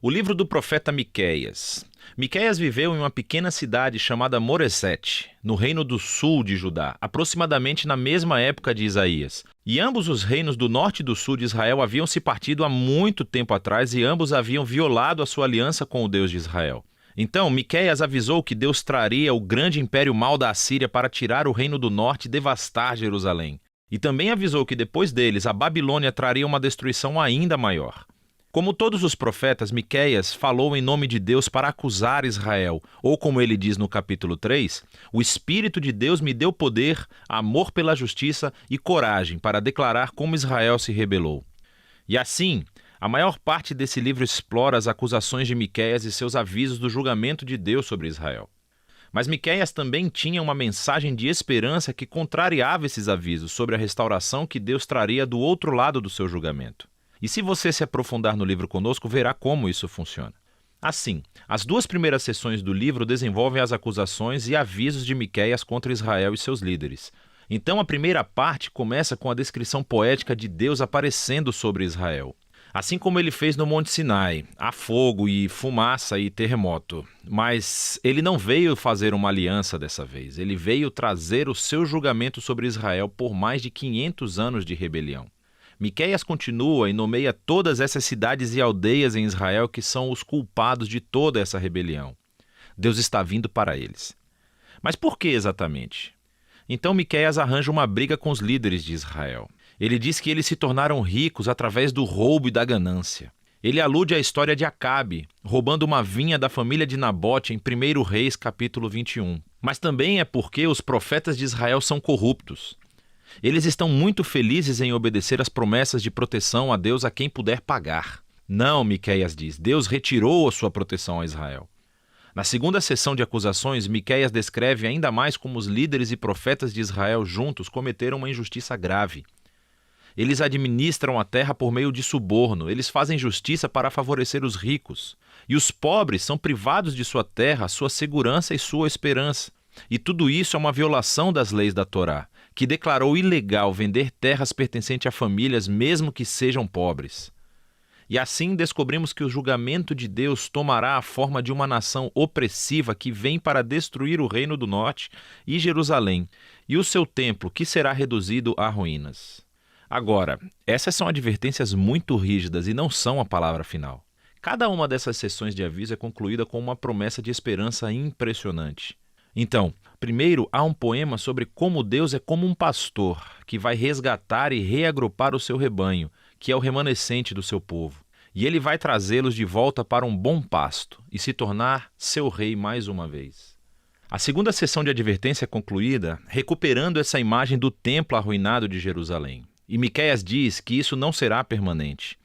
O livro do profeta Miqueias. Miqueias viveu em uma pequena cidade chamada Moresete, no reino do sul de Judá, aproximadamente na mesma época de Isaías. E ambos os reinos do norte e do sul de Israel haviam se partido há muito tempo atrás e ambos haviam violado a sua aliança com o Deus de Israel. Então, Miqueias avisou que Deus traria o grande império mau da Assíria para tirar o reino do norte e devastar Jerusalém. E também avisou que depois deles a Babilônia traria uma destruição ainda maior. Como todos os profetas, Miqueias falou em nome de Deus para acusar Israel, ou como ele diz no capítulo 3, o Espírito de Deus me deu poder, amor pela justiça e coragem para declarar como Israel se rebelou. E assim, a maior parte desse livro explora as acusações de Miqueias e seus avisos do julgamento de Deus sobre Israel. Mas Miqueias também tinha uma mensagem de esperança que contrariava esses avisos sobre a restauração que Deus traria do outro lado do seu julgamento. E se você se aprofundar no livro conosco, verá como isso funciona. Assim, as duas primeiras sessões do livro desenvolvem as acusações e avisos de Miqueias contra Israel e seus líderes. Então a primeira parte começa com a descrição poética de Deus aparecendo sobre Israel. Assim como ele fez no Monte Sinai, há fogo e fumaça e terremoto. Mas ele não veio fazer uma aliança dessa vez, ele veio trazer o seu julgamento sobre Israel por mais de 500 anos de rebelião. Miqueias continua e nomeia todas essas cidades e aldeias em Israel que são os culpados de toda essa rebelião. Deus está vindo para eles. Mas por que exatamente? Então Miqueias arranja uma briga com os líderes de Israel. Ele diz que eles se tornaram ricos através do roubo e da ganância. Ele alude à história de Acabe, roubando uma vinha da família de Nabote em 1 Reis capítulo 21. Mas também é porque os profetas de Israel são corruptos. Eles estão muito felizes em obedecer às promessas de proteção a Deus a quem puder pagar. Não, Miqueias diz, Deus retirou a sua proteção a Israel. Na segunda sessão de acusações, Miqueias descreve ainda mais como os líderes e profetas de Israel juntos cometeram uma injustiça grave. Eles administram a terra por meio de suborno, eles fazem justiça para favorecer os ricos. E os pobres são privados de sua terra, sua segurança e sua esperança. E tudo isso é uma violação das leis da Torá, que declarou ilegal vender terras pertencentes a famílias mesmo que sejam pobres. E assim descobrimos que o julgamento de Deus tomará a forma de uma nação opressiva que vem para destruir o reino do norte e Jerusalém, e o seu templo, que será reduzido a ruínas. Agora, essas são advertências muito rígidas e não são a palavra final. Cada uma dessas sessões de aviso é concluída com uma promessa de esperança impressionante. Então, primeiro há um poema sobre como Deus é como um pastor que vai resgatar e reagrupar o seu rebanho, que é o remanescente do seu povo. E ele vai trazê-los de volta para um bom pasto e se tornar seu rei mais uma vez. A segunda sessão de advertência é concluída recuperando essa imagem do templo arruinado de Jerusalém. E Miqueias diz que isso não será permanente.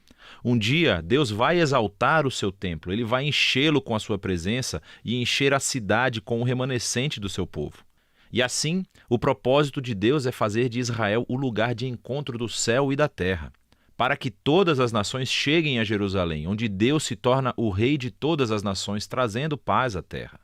Um dia, Deus vai exaltar o seu templo, ele vai enchê-lo com a sua presença e encher a cidade com o remanescente do seu povo. E assim, o propósito de Deus é fazer de Israel o lugar de encontro do céu e da terra, para que todas as nações cheguem a Jerusalém, onde Deus se torna o rei de todas as nações, trazendo paz à terra.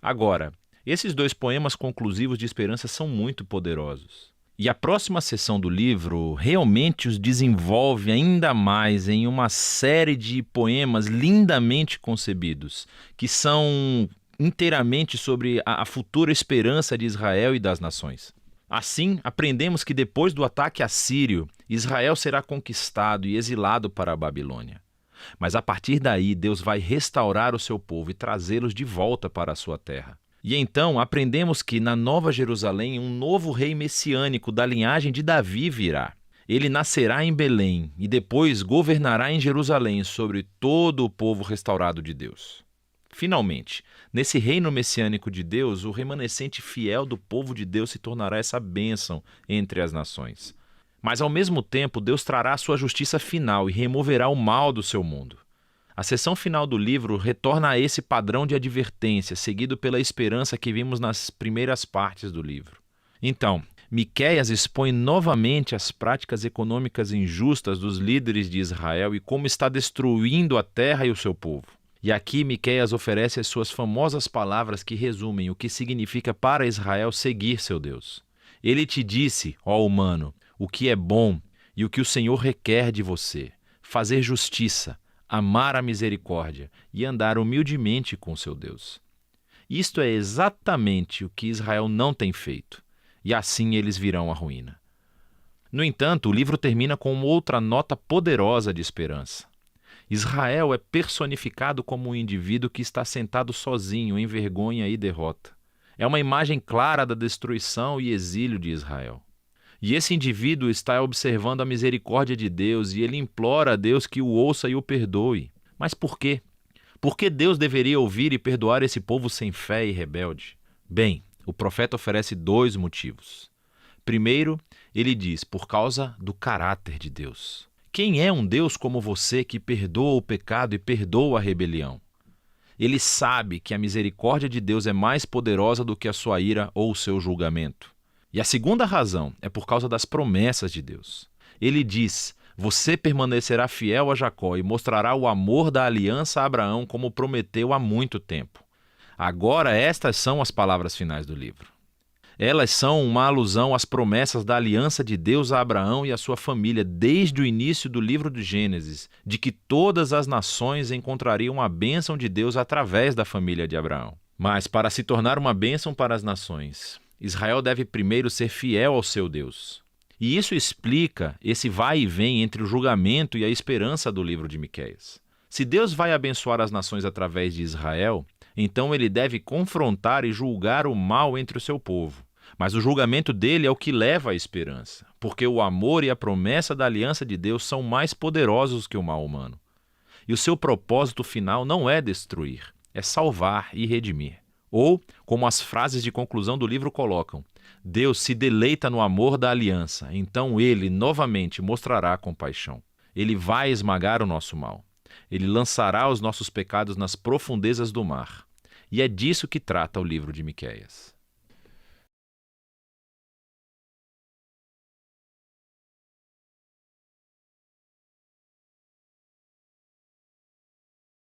Agora, esses dois poemas conclusivos de esperança são muito poderosos. E a próxima sessão do livro realmente os desenvolve ainda mais em uma série de poemas lindamente concebidos, que são inteiramente sobre a futura esperança de Israel e das nações. Assim, aprendemos que depois do ataque assírio, Israel será conquistado e exilado para a Babilônia. Mas a partir daí, Deus vai restaurar o seu povo e trazê-los de volta para a sua terra. E então aprendemos que na Nova Jerusalém um novo rei messiânico da linhagem de Davi virá. Ele nascerá em Belém e depois governará em Jerusalém sobre todo o povo restaurado de Deus. Finalmente, nesse reino messiânico de Deus, o remanescente fiel do povo de Deus se tornará essa bênção entre as nações. Mas ao mesmo tempo, Deus trará a sua justiça final e removerá o mal do seu mundo. A seção final do livro retorna a esse padrão de advertência, seguido pela esperança que vimos nas primeiras partes do livro. Então, Miqueias expõe novamente as práticas econômicas injustas dos líderes de Israel e como está destruindo a terra e o seu povo. E aqui Miqueias oferece as suas famosas palavras que resumem o que significa para Israel seguir seu Deus. Ele te disse, ó humano, o que é bom e o que o Senhor requer de você: fazer justiça, amar a misericórdia e andar humildemente com seu Deus. Isto é exatamente o que Israel não tem feito, e assim eles virão à ruína. No entanto, o livro termina com outra nota poderosa de esperança. Israel é personificado como um indivíduo que está sentado sozinho em vergonha e derrota. É uma imagem clara da destruição e exílio de Israel. E esse indivíduo está observando a misericórdia de Deus e ele implora a Deus que o ouça e o perdoe. Mas por quê? Por que Deus deveria ouvir e perdoar esse povo sem fé e rebelde? Bem, o profeta oferece 2 motivos. Primeiro, ele diz, por causa do caráter de Deus. Quem é um Deus como você que perdoa o pecado e perdoa a rebelião? Ele sabe que a misericórdia de Deus é mais poderosa do que a sua ira ou o seu julgamento. E a segunda razão é por causa das promessas de Deus. Ele diz, você permanecerá fiel a Jacó e mostrará o amor da aliança a Abraão como prometeu há muito tempo. Agora estas são as palavras finais do livro. Elas são uma alusão às promessas da aliança de Deus a Abraão e a sua família desde o início do livro de Gênesis, de que todas as nações encontrariam a bênção de Deus através da família de Abraão. Mas para se tornar uma bênção para as nações, Israel deve primeiro ser fiel ao seu Deus. E isso explica esse vai e vem entre o julgamento e a esperança do livro de Miqueias. Se Deus vai abençoar as nações através de Israel, então ele deve confrontar e julgar o mal entre o seu povo. Mas o julgamento dele é o que leva à esperança, porque o amor e a promessa da aliança de Deus são mais poderosos que o mal humano. E o seu propósito final não é destruir, é salvar e redimir. Ou, como as frases de conclusão do livro colocam, Deus se deleita no amor da aliança, então ele novamente mostrará compaixão. Ele vai esmagar o nosso mal. Ele lançará os nossos pecados nas profundezas do mar. E é disso que trata o livro de Miqueias.